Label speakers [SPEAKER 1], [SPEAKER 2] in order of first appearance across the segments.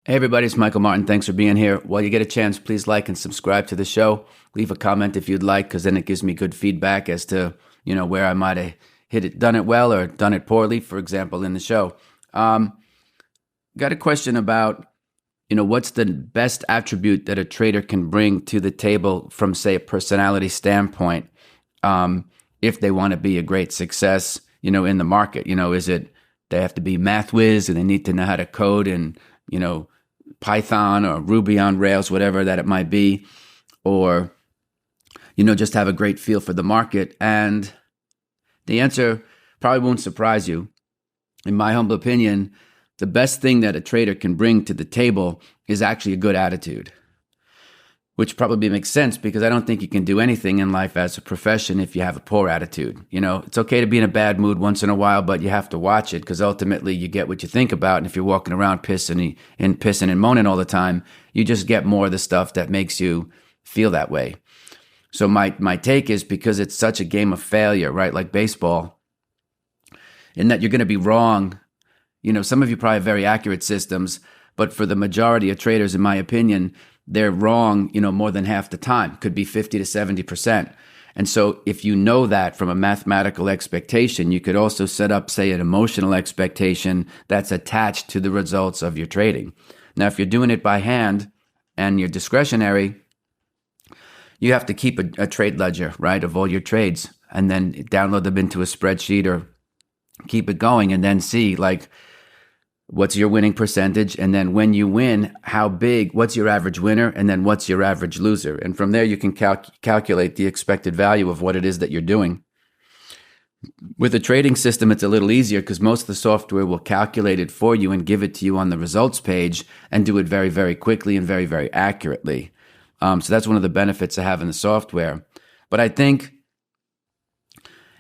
[SPEAKER 1] Hey everybody, it's Michael Martin. Thanks for being here. While you get a chance, please like and subscribe to the show. Leave a comment if you'd like, because then it gives me good feedback as to, where I might have done it well or done it poorly, for example, in the show. Um, Got a question about, what's the best attribute that a trader can bring to the table from, say, a personality standpoint, if they want to be a great success, in the market? Is it they have to be math whiz and they need to know how to code and, Python or Ruby on Rails, whatever that it might be, or, just have a great feel for the market? And the answer probably won't surprise you. In my humble opinion, the best thing that a trader can bring to the table is actually a good attitude, which probably makes sense because I don't think you can do anything in life as a profession if you have a poor attitude. It's okay to be in a bad mood once in a while, but you have to watch it because ultimately you get what you think about. And if you're walking around pissing and moaning all the time, you just get more of the stuff that makes you feel that way. So my take is, because it's such a game of failure, right? Like baseball, in that you're going to be wrong. Some of you probably have very accurate systems, but for the majority of traders, in my opinion, they're wrong, more than half the time. Could be 50 to 70%. And so if you know that from a mathematical expectation, you could also set up, say, an emotional expectation that's attached to the results of your trading. Now, if you're doing it by hand and you're discretionary, you have to keep a trade ledger, right, of all your trades, and then download them into a spreadsheet or keep it going, and then see, like, what's your winning percentage? And then when you win, how big, what's your average winner? And then what's your average loser? And from there, you can calculate the expected value of what it is that you're doing. With a trading system, it's a little easier because most of the software will calculate it for you and give it to you on the results page and do it very, very quickly and very, very accurately. So that's one of the benefits of having the software. But I think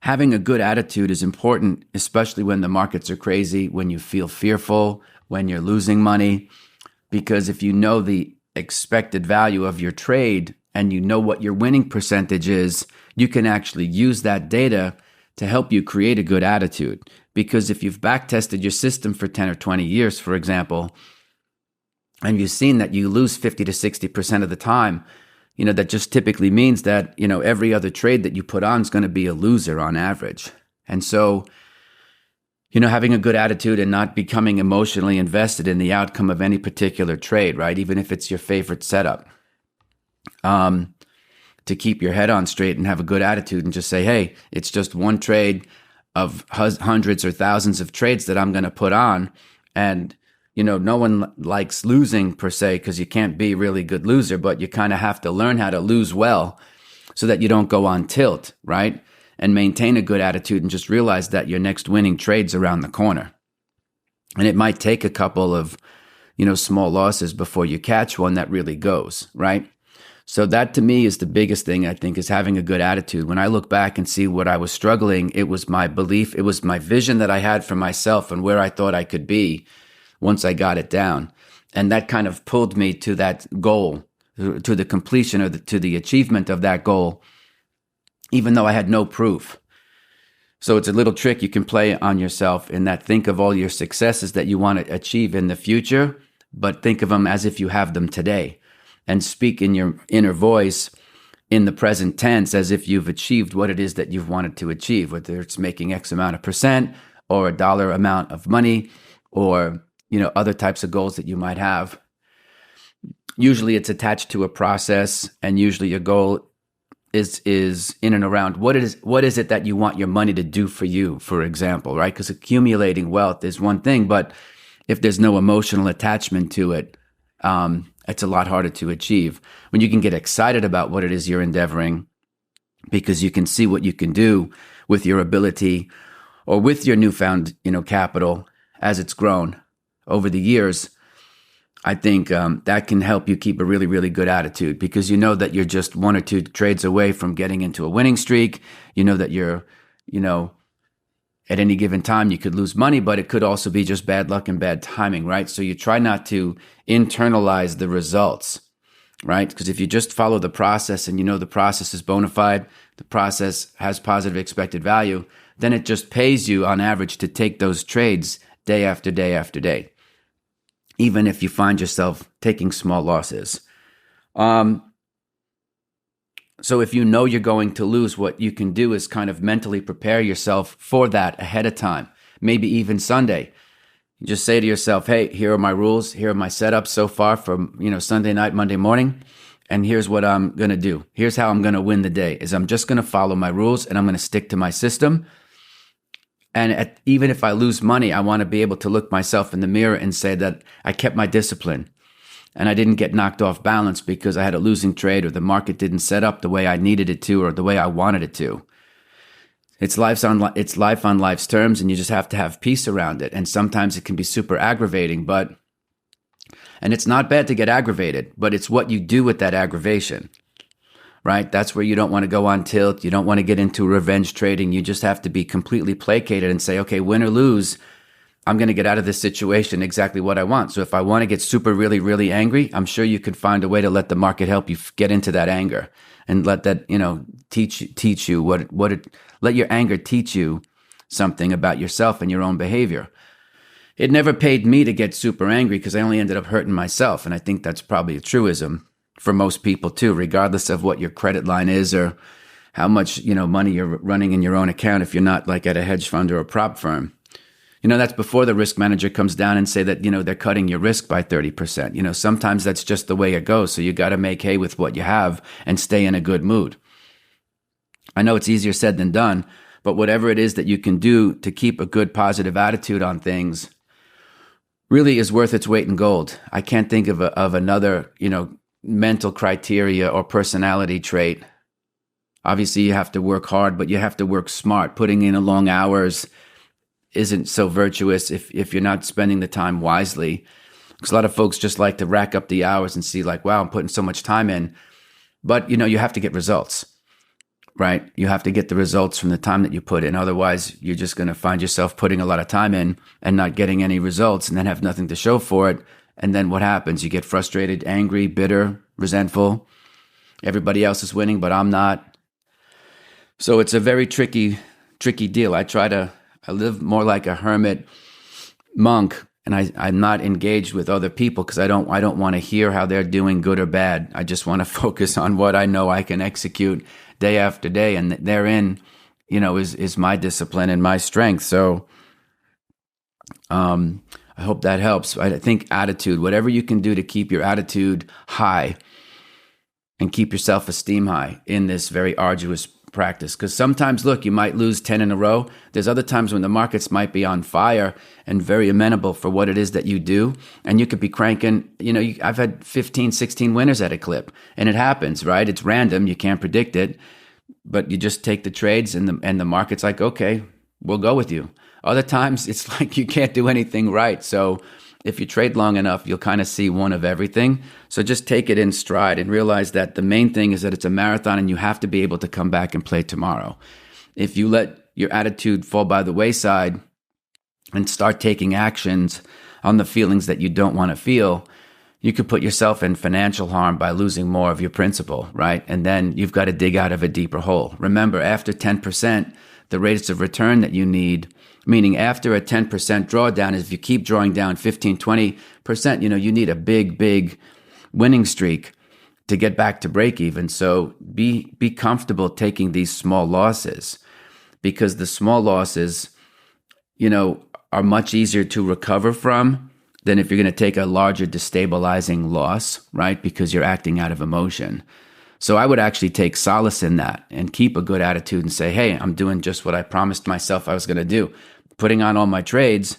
[SPEAKER 1] having a good attitude is important, especially when the markets are crazy, when you feel fearful, when you're losing money, because if you know the expected value of your trade and you know what your winning percentage is, you can actually use that data to help you create a good attitude. Because if you've backtested your system for 10 or 20 years, for example, and you've seen that you lose 50 to 60% of the time, that just typically means that, every other trade that you put on is going to be a loser on average. And so, having a good attitude and not becoming emotionally invested in the outcome of any particular trade, right? Even if it's your favorite setup, to keep your head on straight and have a good attitude and just say, hey, it's just one trade of hundreds or thousands of trades that I'm going to put on. And no one likes losing per se, because you can't be a really good loser, but you kind of have to learn how to lose well so that you don't go on tilt, right? And maintain a good attitude and just realize that your next winning trade's around the corner. And it might take a couple of, small losses before you catch one that really goes, right? So that to me is the biggest thing, I think, is having a good attitude. When I look back and see what I was struggling, it was my belief, it was my vision that I had for myself and where I thought I could be once I got it down. And that kind of pulled me to that goal, to the completion or to the achievement of that goal, even though I had no proof. So it's a little trick you can play on yourself in that: think of all your successes that you want to achieve in the future, but think of them as if you have them today, and speak in your inner voice in the present tense as if you've achieved what it is that you've wanted to achieve, whether it's making X amount of percent or a dollar amount of money or other types of goals that you might have. Usually it's attached to a process, and usually your goal is in and around what is it that you want your money to do for you, for example, right? Because accumulating wealth is one thing, but if there's no emotional attachment to it, it's a lot harder to achieve. When you can get excited about what it is you're endeavoring, because you can see what you can do with your ability or with your newfound, capital as it's grown over the years, I think that can help you keep a really, really good attitude, because you know that you're just one or two trades away from getting into a winning streak. You know that you're, at any given time you could lose money, but it could also be just bad luck and bad timing, right? So you try not to internalize the results, right? Because if you just follow the process and the process is bona fide, the process has positive expected value, then it just pays you on average to take those trades day after day after day. even if you find yourself taking small losses. So if you know you're going to lose, what you can do is kind of mentally prepare yourself for that ahead of time, maybe even Sunday. You just say to yourself, hey, here are my rules. Here are my setups so far from, Sunday night, Monday morning. And here's what I'm going to do. Here's how I'm going to win the day is I'm just going to follow my rules and I'm going to stick to my system. And even if I lose money, I want to be able to look myself in the mirror and say that I kept my discipline and I didn't get knocked off balance because I had a losing trade or the market didn't set up the way I needed it to or the way I wanted it to. It's life on life's terms, and you just have to have peace around it. And sometimes it can be super aggravating, and it's not bad to get aggravated, but it's what you do with that aggravation, right? That's where you don't want to go on tilt. You don't want to get into revenge trading. You just have to be completely placated and say, okay, win or lose, I'm going to get out of this situation exactly what I want. So if I want to get super, really, really angry, I'm sure you could find a way to let the market help you get into that anger and let that, teach you let your anger teach you something about yourself and your own behavior. It never paid me to get super angry because I only ended up hurting myself. And I think that's probably a truism for most people too, regardless of what your credit line is or how much, money you're running in your own account. If you're not like at a hedge fund or a prop firm, that's before the risk manager comes down and say that, they're cutting your risk by 30%. Sometimes that's just the way it goes. So you got to make hay with what you have and stay in a good mood. I know it's easier said than done, but whatever it is that you can do to keep a good positive attitude on things really is worth its weight in gold. I can't think of another, mental criteria or personality trait. Obviously, you have to work hard, but you have to work smart. Putting in long hours isn't so virtuous if you're not spending the time wisely. Because a lot of folks just like to rack up the hours and see like, wow, I'm putting so much time in. But, you have to get results, right? You have to get the results from the time that you put in. Otherwise, you're just going to find yourself putting a lot of time in and not getting any results and then have nothing to show for it. And then what happens? You get frustrated, angry, bitter, resentful. Everybody else is winning, but I'm not. So it's a very tricky deal. I live more like a hermit monk, and I'm not engaged with other people because I don't want to hear how they're doing good or bad. I just want to focus on what I know I can execute day after day, and therein, is my discipline and my strength. So, I hope that helps. I think attitude, whatever you can do to keep your attitude high and keep your self-esteem high in this very arduous practice. Because sometimes, look, you might lose 10 in a row. There's other times when the markets might be on fire and very amenable for what it is that you do. And you could be cranking, I've had 15, 16 winners at a clip. And it happens, right? It's random. You can't predict it. But you just take the trades and the market's like, okay, we'll go with you. Other times, it's like you can't do anything right. So if you trade long enough, you'll kind of see one of everything. So just take it in stride and realize that the main thing is that it's a marathon and you have to be able to come back and play tomorrow. If you let your attitude fall by the wayside and start taking actions on the feelings that you don't want to feel, you could put yourself in financial harm by losing more of your principal, right? And then you've got to dig out of a deeper hole. Remember, after 10%, the rates of return that you need, meaning after a 10% drawdown, is if you keep drawing down 15, 20%, you need a big winning streak to get back to break even. So be comfortable taking these small losses, because the small losses, are much easier to recover from than if you're going to take a larger destabilizing loss, right? Because you're acting out of emotion. So I would actually take solace in that and keep a good attitude and say, hey, I'm doing just what I promised myself I was going to do. Putting on all my trades,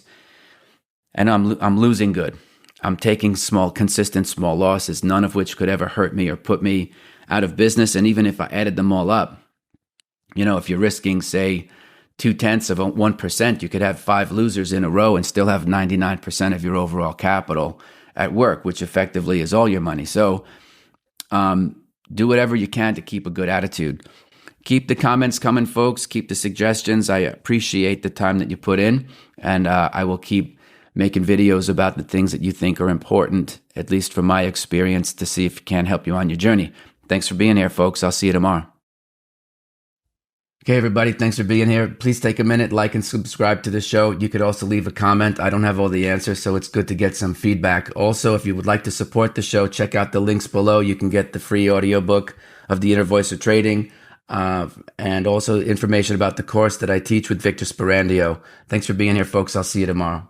[SPEAKER 1] and I'm losing good. I'm taking consistent small losses, none of which could ever hurt me or put me out of business. And even if I added them all up, if you're risking, say, 0.2%, you could have 5 losers in a row and still have 99% of your overall capital at work, which effectively is all your money. So do whatever you can to keep a good attitude. Keep the comments coming, folks. Keep the suggestions. I appreciate the time that you put in, and I will keep making videos about the things that you think are important, at least from my experience, to see if it can help you on your journey. Thanks for being here, folks. I'll see you tomorrow. Okay, everybody, thanks for being here. Please take a minute, like and subscribe to the show. You could also leave a comment. I don't have all the answers, so it's good to get some feedback. Also, if you would like to support the show, check out the links below. You can get the free audiobook of The Inner Voice of Trading, and also information about the course that I teach with Victor Sperandio. Thanks for being here, folks. I'll see you tomorrow.